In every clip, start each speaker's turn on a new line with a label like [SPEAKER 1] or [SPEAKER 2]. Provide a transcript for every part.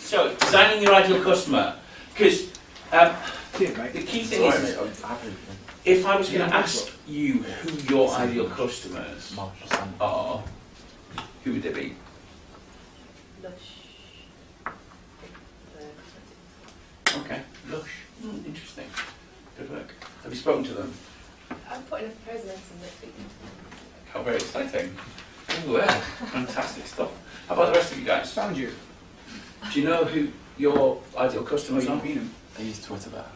[SPEAKER 1] So, designing your ideal customer. Because the key thing is, if I was going to ask you who your ideal customers are, who would they be? Okay, lush. Interesting. Good work. Have you spoken to them?
[SPEAKER 2] I'm putting a presence in the meeting.
[SPEAKER 1] How very exciting. Oh, yeah. Fantastic stuff. How about the rest of you guys?
[SPEAKER 3] Found you.
[SPEAKER 1] Do you know who your ideal customers are?
[SPEAKER 4] I use Twitter better.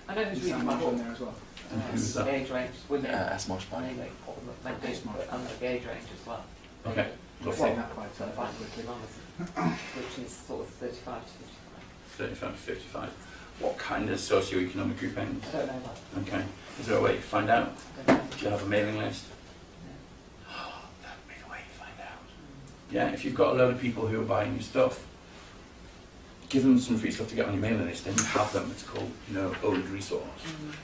[SPEAKER 5] I know who's
[SPEAKER 3] There's
[SPEAKER 5] reading
[SPEAKER 3] that
[SPEAKER 5] my
[SPEAKER 3] much on
[SPEAKER 5] book.
[SPEAKER 3] there as well.
[SPEAKER 1] And who's that?
[SPEAKER 5] Age range, wouldn't it?
[SPEAKER 4] S-Mosh by.
[SPEAKER 5] Anyway, like this, but under the age range as well.
[SPEAKER 1] Okay.
[SPEAKER 3] I'll
[SPEAKER 1] Lovely.
[SPEAKER 3] take that quite
[SPEAKER 5] So
[SPEAKER 3] quite quickly.
[SPEAKER 5] which is sort of 35 to 55.
[SPEAKER 1] 35 to 55. What kind of socio-economic grouping?
[SPEAKER 5] I don't know that.
[SPEAKER 1] Okay. Is there a way to find out?
[SPEAKER 5] I don't know.
[SPEAKER 1] Do you have a mailing list? Oh, that would be the way to find out. Yeah, if you've got a load of people who are buying your stuff, give them some free stuff to get on your mailing list, and you have them. It's called, owned resource.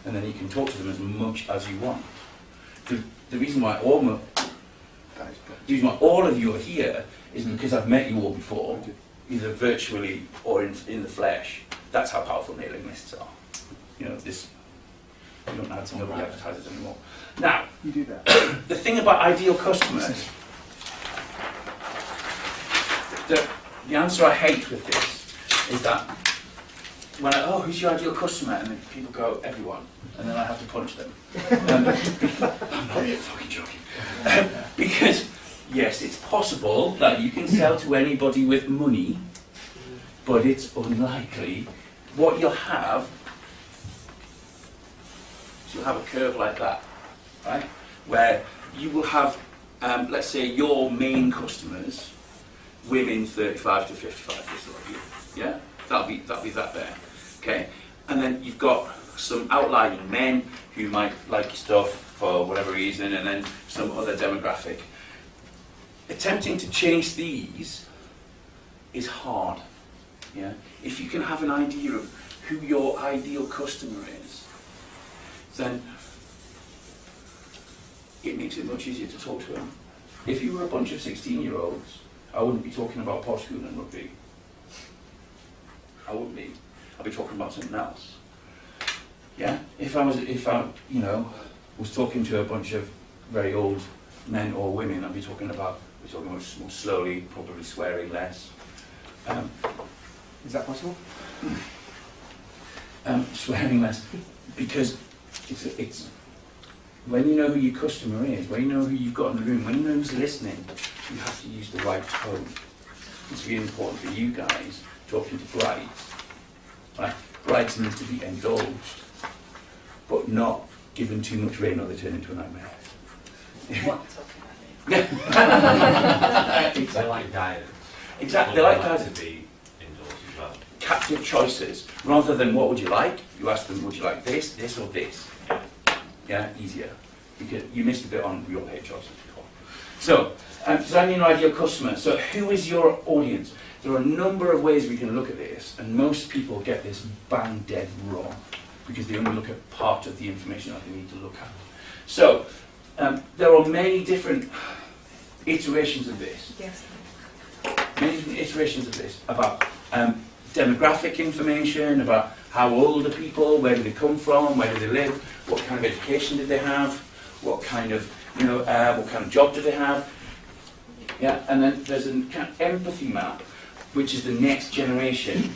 [SPEAKER 1] And then you can talk to them as much as you want. The reason why all of you are here is because I've met you all before, either virtually or in the flesh. That's how powerful mailing lists are. You don't have to nobody advertises anymore. Now,
[SPEAKER 3] You do that.
[SPEAKER 1] the thing about ideal customers, the answer I hate with this is that when who's your ideal customer? And then people go, everyone. And then I have to punch them. I'm not fucking joking. Because, yes, it's possible that you can sell to anybody with money, but it's unlikely. What you'll have is you'll have a curve like that, right? Where you will have, let's say, your main customers, women 35 to 55, this sort of you. Yeah? That'll be that there. Okay? And then you've got some outlying men who might like your stuff for whatever reason, and then some other demographic. Attempting to change these is hard. Yeah? If you can have an idea of who your ideal customer is, then it makes it much easier to talk to them. If you were a bunch of 16-year-olds, I wouldn't be talking about posh school and rugby. I wouldn't be. I'd be talking about something else. Yeah? If I was talking to a bunch of very old men or women, I'd be talking about much more slowly, probably swearing less.
[SPEAKER 3] Is that possible?
[SPEAKER 1] Swearing less, because it's when you know who your customer is, when you know who you've got in the room, when you know who's listening, you have to use the right tone. It's really important for you guys talking to brides. Right? Brides need to be indulged, but not given too much rain or they turn into a nightmare.
[SPEAKER 2] What talking about?
[SPEAKER 1] Exactly.
[SPEAKER 6] They like guidance.
[SPEAKER 1] Exactly, they like guidance.
[SPEAKER 6] to be indoors as well.
[SPEAKER 1] Captive choices, rather than what would you like, you ask them, would you like this, this or this? Yeah, easier. Because you missed a bit on real pay choices before. So, designing your ideal customer. So who is your audience? There are a number of ways we can look at this, and most people get this bang dead wrong, because they only look at part of the information that they need to look at. So, there are many different iterations of this.
[SPEAKER 2] Yes.
[SPEAKER 1] Many different iterations of this about demographic information, about how old are people, where do they come from, where do they live, what kind of education did they have, what kind of job do they have. Yeah, and then there's a kind of empathy map, which is the next generation.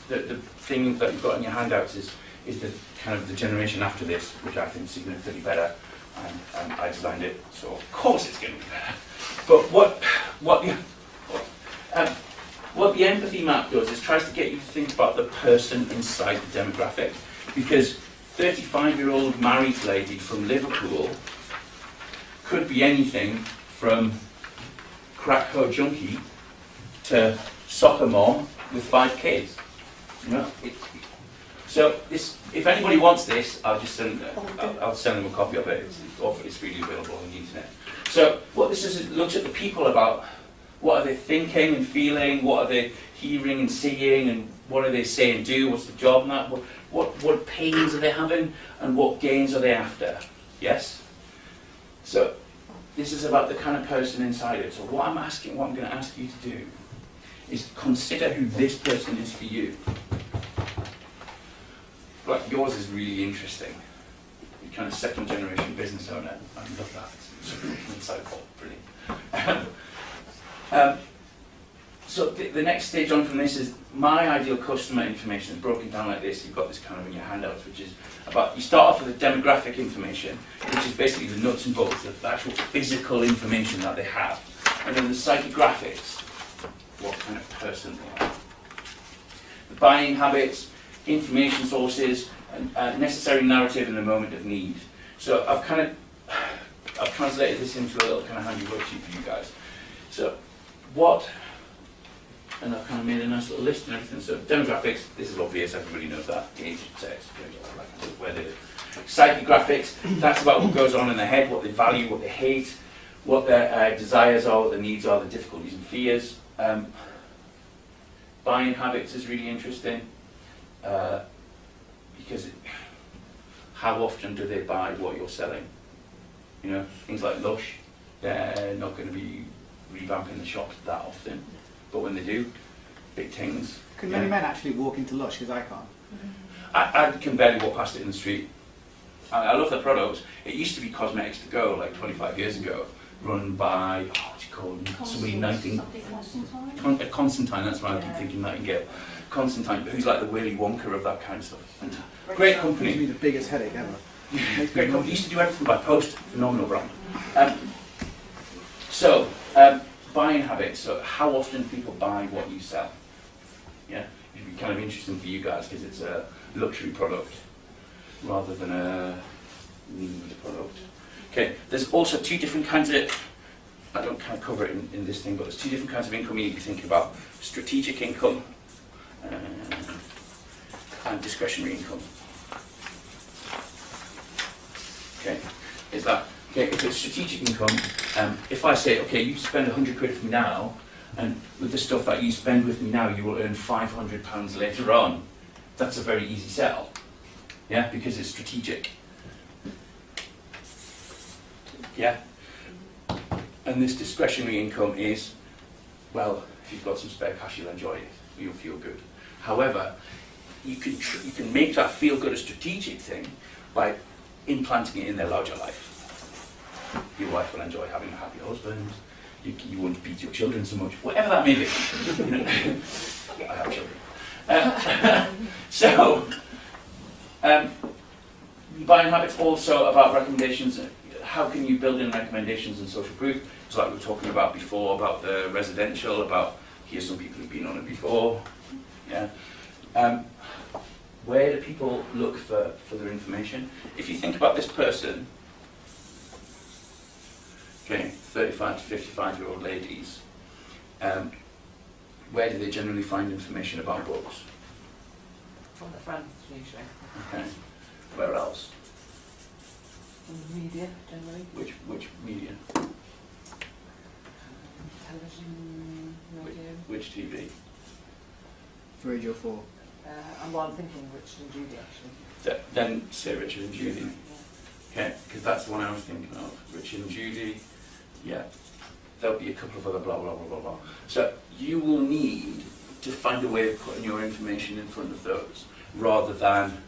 [SPEAKER 1] The thing that you've got in your handouts is the kind of the generation after this, which I think is significantly better. And I designed it, so of course it's going to be better. But what the empathy map does is tries to get you to think about the person inside the demographic. Because 35-year-old married lady from Liverpool could be anything from crack hoe junkie to soccer mom with 5 kids. So if anybody wants this, I'll send them a copy of it. It's freely available on the internet. So what this is, it looks at the people about what are they thinking and feeling, what are they hearing and seeing, and what are they saying and do, what's the job and that, what pains are they having, and what gains are they after. Yes? So this is about the kind of person inside it. So what I'm going to ask you to do is consider who this person is for you. Like, yours is really interesting. You're kind of second generation business owner. I love that. It's really insightful, brilliant. So the next stage on from this is my ideal customer information is broken down like this. You've got this kind of in your handouts, which is about, you start off with the demographic information, which is basically the nuts and bolts of the actual physical information that they have. And then the psychographics, what kind of person they are. The buying habits, information sources, and necessary narrative in the moment of need. So I've translated this into a little kind of handy worksheet for you guys. So and I've kind of made a nice little list and everything. So demographics, this is obvious, everybody knows that. Age, sex, where they live. Psychographics, that's about what goes on in their head, what they value, what they hate, what their desires are, what their needs are, the difficulties and fears. Buying habits is really interesting, because how often do they buy what you're selling? You know, things like Lush, they're not going to be revamping the shops that often. But when they do, big things.
[SPEAKER 3] Can many men actually walk into Lush, because I can't?
[SPEAKER 1] I can barely walk past it in the street. I love the products. It used to be Cosmetics to Go, like 25 years ago, run by, what do you call him? Somebody Constantine, that's right, I keep thinking Nightingale. Constantine, who's like the Willy Wonka of that kind of stuff. Great company.
[SPEAKER 3] Gives me the biggest headache ever.
[SPEAKER 1] Great company. Used to do everything by post. Phenomenal brand. Buying habits. So how often people buy what you sell? Yeah, it'd be kind of interesting for you guys because it's a luxury product rather than a need product. Okay, there's also two different kinds of, I don't kind of cover it in this thing, but there's two different kinds of income you need to think about. Strategic income and discretionary income. Okay, is that, okay, if it's strategic income, if I say, okay, you spend 100 quid with me now, and with the stuff that you spend with me now, you will earn £500 later on, that's a very easy sell. Yeah, because it's strategic. Yeah. And this discretionary income is, well, if you've got some spare cash, you'll enjoy it. You'll feel good. However, you can make that feel good a strategic thing by implanting it in their larger life. Your wife will enjoy having a happy husband. You won't beat your children so much. Whatever that may be. I have children. Buying habits also about recommendations. How can you build in recommendations and social proof? So like we were talking about before, about the residential, about here's some people who've been on it before. Yeah. Where do people look for their information? If you think about this person, okay, 35 to 55-year-old ladies, where do they generally find information about books?
[SPEAKER 5] From the friends, usually.
[SPEAKER 1] Okay. Where else?
[SPEAKER 5] From the media, generally.
[SPEAKER 1] Which media?
[SPEAKER 5] Television, radio.
[SPEAKER 1] Which TV?
[SPEAKER 3] Radio 4.
[SPEAKER 5] I'm thinking Richard and Judy, actually.
[SPEAKER 1] Then say Richard and Judy.
[SPEAKER 5] Yeah.
[SPEAKER 1] Okay, because that's the one I was thinking of. Richard and Judy. Yeah. There'll be a couple of other blah, blah, blah, blah, blah. So you will need to find a way of putting your information in front of those, rather than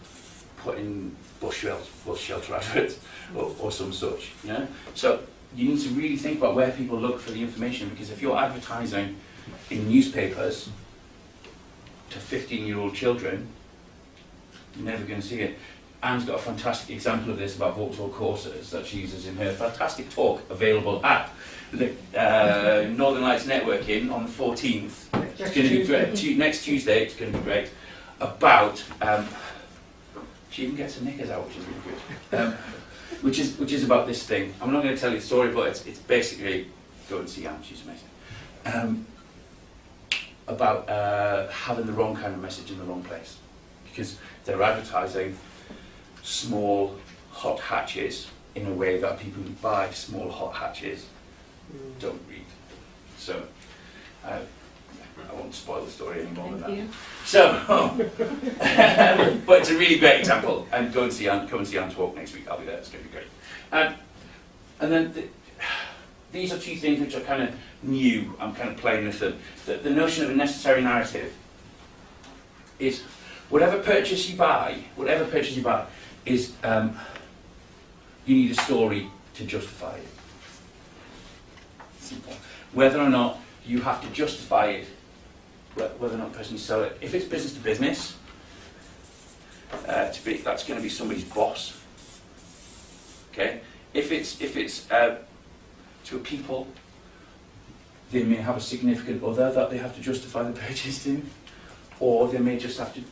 [SPEAKER 1] putting bus shelter adverts or some such. Yeah? So you need to really think about where people look for the information, because if you're advertising in newspapers to 15-year-old children, you're never going to see it. Anne's got a fantastic example of this about Vauxhall courses that she uses in her fantastic talk available at the Northern Lights Networking on the 14th. It's going to be great. Next Tuesday, it's going to be great. About, she even gets her knickers out, which is really good. Which is about this thing. I'm not going to tell you the story, but it's basically, go and see Anne, she's amazing. About having the wrong kind of message in the wrong place. Because they're advertising small hot hatches in a way that people who buy small hot hatches don't read. So I won't spoil the story any more than that. So, but it's a really great example. And come and see Anne talk next week. I'll be there. It's going to be great. And then these are two things which are kind of new. I'm kind of playing with them. The notion of a necessary narrative is whatever purchase you buy is you need a story to justify it. Simple. Whether or not you have to justify it, whether or not the person you sell it. If it's business to business, that's going to be somebody's boss. Okay. If it's to a people, they may have a significant other that they have to justify the purchase to, or they may just have to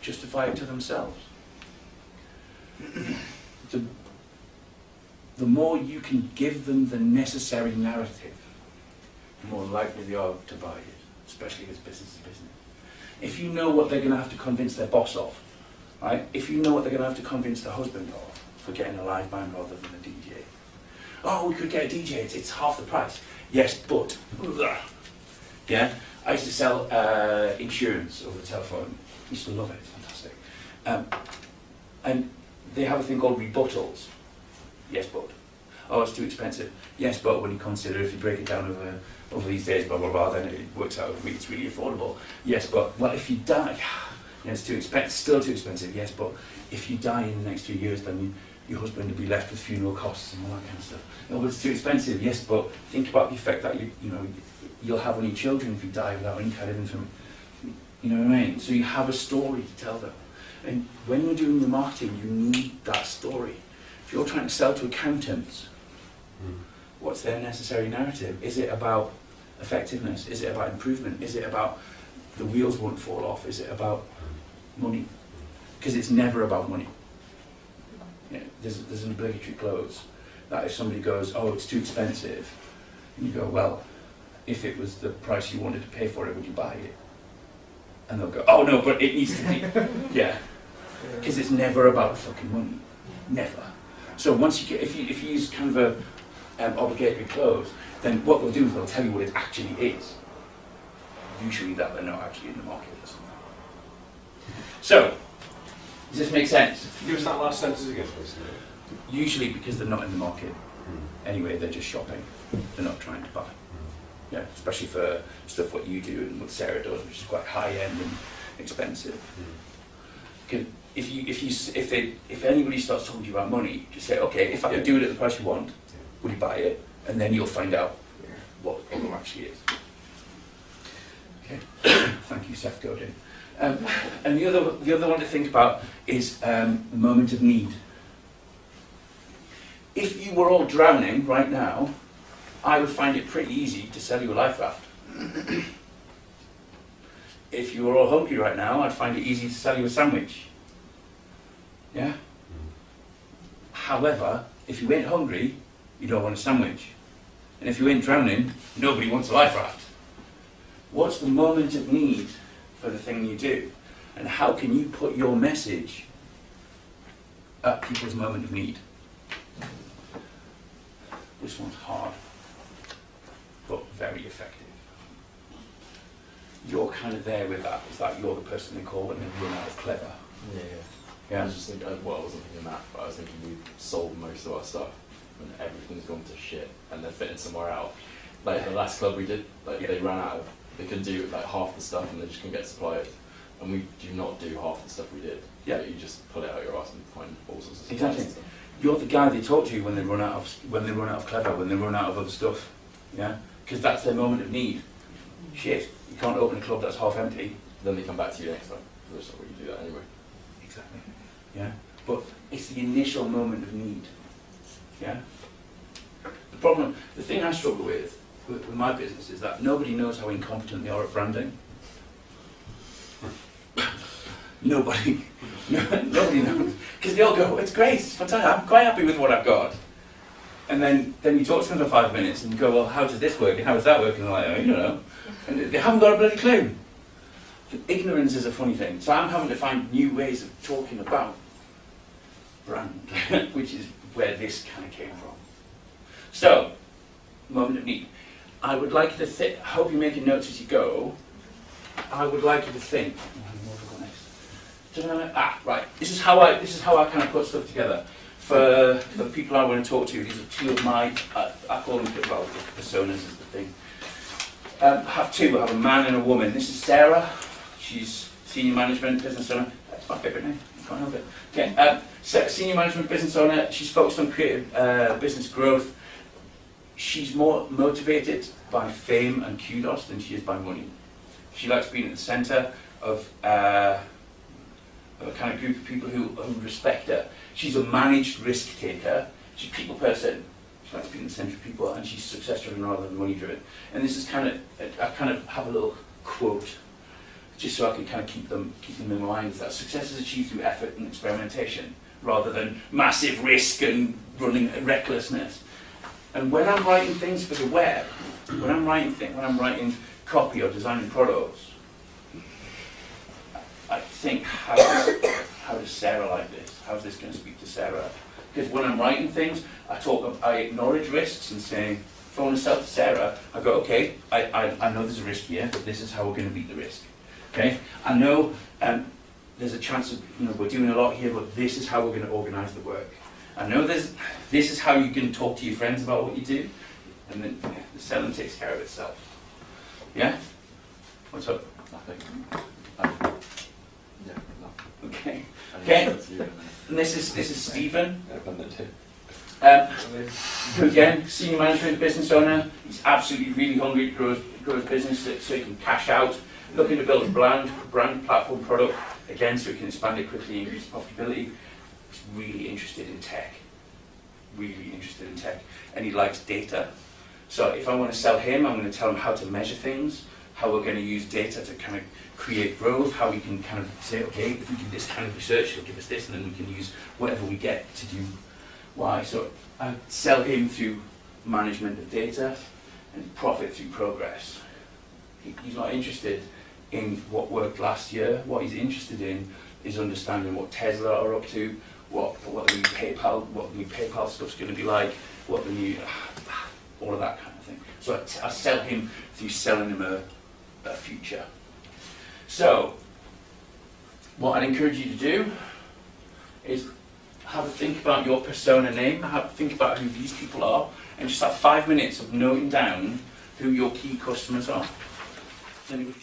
[SPEAKER 1] justify it to themselves. The more you can give them the necessary narrative, the more likely they are to buy it, especially if it's business to business. If you know what they're going to have to convince their boss of, right? If you know what they're going to have to convince the husband of for getting a live band rather than a DJ. Oh, we could get a DJ, it's half the price. Yes, but. Yeah? I used to sell insurance over the telephone. I used to love it, it's fantastic. And they have a thing called rebuttals. Yes, but. Oh, it's too expensive. Yes, but when you consider if you break it down over these days, blah, blah, blah, then it works out, it's really affordable. Yes, but, well, if you die, yeah, it's too expensive, still too expensive. Yes, but if you die in the next 2 years, then your husband will be left with funeral costs and all that kind of stuff. No, but it's too expensive. Yes, but think about the effect that you'll have on your children if you die without any kind of information. You know what I mean? So you have a story to tell them. And when you're doing your marketing, you need that story. If you're trying to sell to accountants, what's their necessary narrative? Is it about effectiveness? Is it about improvement? Is it about the wheels won't fall off? Is it about money? Because it's never about money. Yeah, there's an obligatory clause that if somebody goes, oh, it's too expensive, and you go, well, if it was the price you wanted to pay for it, would you buy it? And they'll go, oh no, but it needs to be. Yeah, because it's never about the fucking money, never. So once you get, if you use kind of a obligatory clause, then what they'll do is they'll tell you what it actually is. Usually that they're not actually in the market for something. So, does this make sense?
[SPEAKER 4] Give us that last sentence again, please.
[SPEAKER 1] Usually because they're not in the market. Anyway, they're just shopping. They're not trying to buy. Yeah, especially for stuff what you do and what Sarah does, which is quite high end and expensive. If anybody starts talking to you about money, just say, okay, if I could do it at the price you want, would you buy it? And then you'll find out what it actually is. Okay. Thank you, Seth Godin. And the other one to think about is the moment of need. If you were all drowning right now, I would find it pretty easy to sell you a life raft. If you were all hungry right now, I'd find it easy to sell you a sandwich. Yeah? However, if you ain't hungry, you don't want a sandwich. And if you ain't drowning, nobody wants a life raft. What's the moment of need for the thing you do? And how can you put your message at people's moment of need? This one's hard, but very effective. You're kind of there with that. It's like you're the person they call when they run out of clever.
[SPEAKER 6] Yeah. I was just thinking, well, I wasn't thinking that, but I was thinking we sold most of our stuff and everything's gone to shit and they're fitting somewhere out. Like the last club we did, they ran out of, they couldn't do like half the stuff and they just couldn't get suppliers. And we do not do half the stuff we did.
[SPEAKER 1] Yeah.
[SPEAKER 6] You just pull it out your ass and find all sorts of supplies
[SPEAKER 1] Exactly.
[SPEAKER 6] and stuff.
[SPEAKER 1] You're the guy they talk to when they run out of clever, when they run out of other stuff. Yeah? Because that's their moment of need. Shit, you can't open a club that's half empty.
[SPEAKER 6] Then they come back to you next time. That's not what you do that anyway.
[SPEAKER 1] Exactly. Yeah? But it's the initial moment of need. Yeah? The thing I struggle with my business is that nobody knows how incompetent they are at branding. Nobody knows. Because they all go, it's great, it's fantastic, I'm quite happy with what I've got. And then you talk to them for 5 minutes and you go, well, how does this work and how does that work? And they're like, oh, you don't know. And they haven't got a bloody clue. Ignorance is a funny thing. So I'm having to find new ways of talking about brand, which is where this kind of came from. So, moment of need. I would like you to think, I hope you're making notes as you go. I would like you to think. Right. This is how I kind of put stuff together. for the people I want to talk to, these are two of my, I call them, well, personas is the thing. I have two. I have a man and a woman. This is Sarah. She's senior management business owner. That's my favourite name. I can't help it. Okay. Senior management business owner. She's focused on creative business growth. She's more motivated by fame and kudos than she is by money. She likes being at the centre of a kind of group of people who respect her. She's a managed risk taker. She's a people person. She likes being in the centre of people, and she's success driven rather than money driven. And this is kind of, I kind of have a little quote, just so I can kind of keep them in my mind, is that success is achieved through effort and experimentation, rather than massive risk and running recklessness. And when I'm writing things for the web, when I'm writing copy or designing products, I think, how does Sarah like this? How's this going to speak to Sarah? Because when I'm writing things, I acknowledge risks and say, if I want to sell to Sarah, I go, okay, I know there's a risk here, but this is how we're going to beat the risk. Okay? I know there's a chance of, we're doing a lot here, but this is how we're going to organise the work. I know this is how you can talk to your friends about what you do, and then the selling takes care of itself. Yeah? What's up?
[SPEAKER 6] Nothing. Yeah, nothing.
[SPEAKER 1] Okay.
[SPEAKER 6] I
[SPEAKER 1] Okay.
[SPEAKER 6] think that's you, and
[SPEAKER 1] And this is Stephen.
[SPEAKER 6] I've done that too.
[SPEAKER 1] Who again, senior management business owner. He's absolutely really hungry to grow his business so he can cash out. Looking to build a brand platform product, again, so he can expand it quickly, increase profitability. He's really interested in tech. Really interested in tech. And he likes data. So if I want to sell him, I'm going to tell him how to measure things, how we're going to use data to kind of create growth, how we can kind of say, okay, if we do this kind of research, it'll give us this, and then we can use whatever we get to do Y. So I sell him through management of data and profit through progress. He's not interested in what worked last year. What he's interested in is understanding what Tesla are up to, what the new PayPal stuff's going to be like, what the new, all of that kind of thing. So I sell him through selling him a future. So what I'd encourage you to do is have a think about your persona name, have a think about who these people are, and just have 5 minutes of noting down who your key customers are. Does anybody